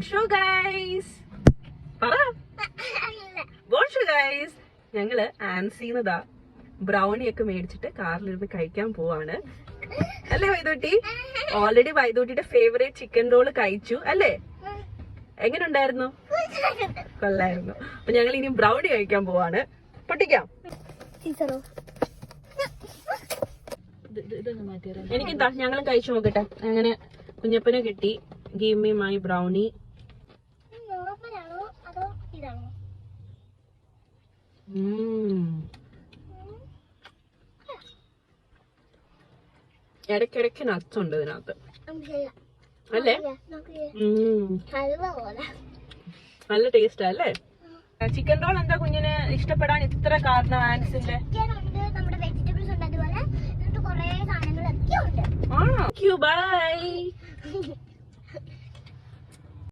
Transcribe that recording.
ബോൺഷോ guys, പറ ബോൺഷോ guys. ഞങ്ങള് ആൻസിന്നതാ brownie ഒക്കെ മേടിച്ചിട്ട് കാറിലിരുന്ന് കഴിക്കാൻ പോവാണ് അല്ലേ വൈദൂട്ടി? ഓൾറെഡി വൈദൂട്ടിയുടെ ഫേവറേറ്റ് ചിക്കൻ റോള് കഴിച്ചു അല്ലേ? എങ്ങനെ ഉണ്ടായിരുന്നു? കൊള്ളായിരുന്നു. അപ്പൊ ഞങ്ങൾ ഇനി ബ്രൗണി കഴിക്കാൻ പോവാണ്. പൊട്ടിക്കാം. എനിക്കെന്താ, ഞങ്ങളും കഴിച്ചു നോക്കട്ടെ. അങ്ങനെ കുഞ്ഞപ്പനെ കിട്ടി. Give me my brownie. ഇടയ്ക്കിടയ്ക്ക് നട്ട്സ് ഉണ്ട് ഇതിനകത്ത് അല്ലേ? നല്ല ടേസ്റ്റാ അല്ലേ? ചിക്കൻ റോൾ എന്താ കുഞ്ഞിന് ഇഷ്ടപ്പെടാൻ ഇത്ര കാരണം? ആൻസിന്റെ ആണോ? ബൈ.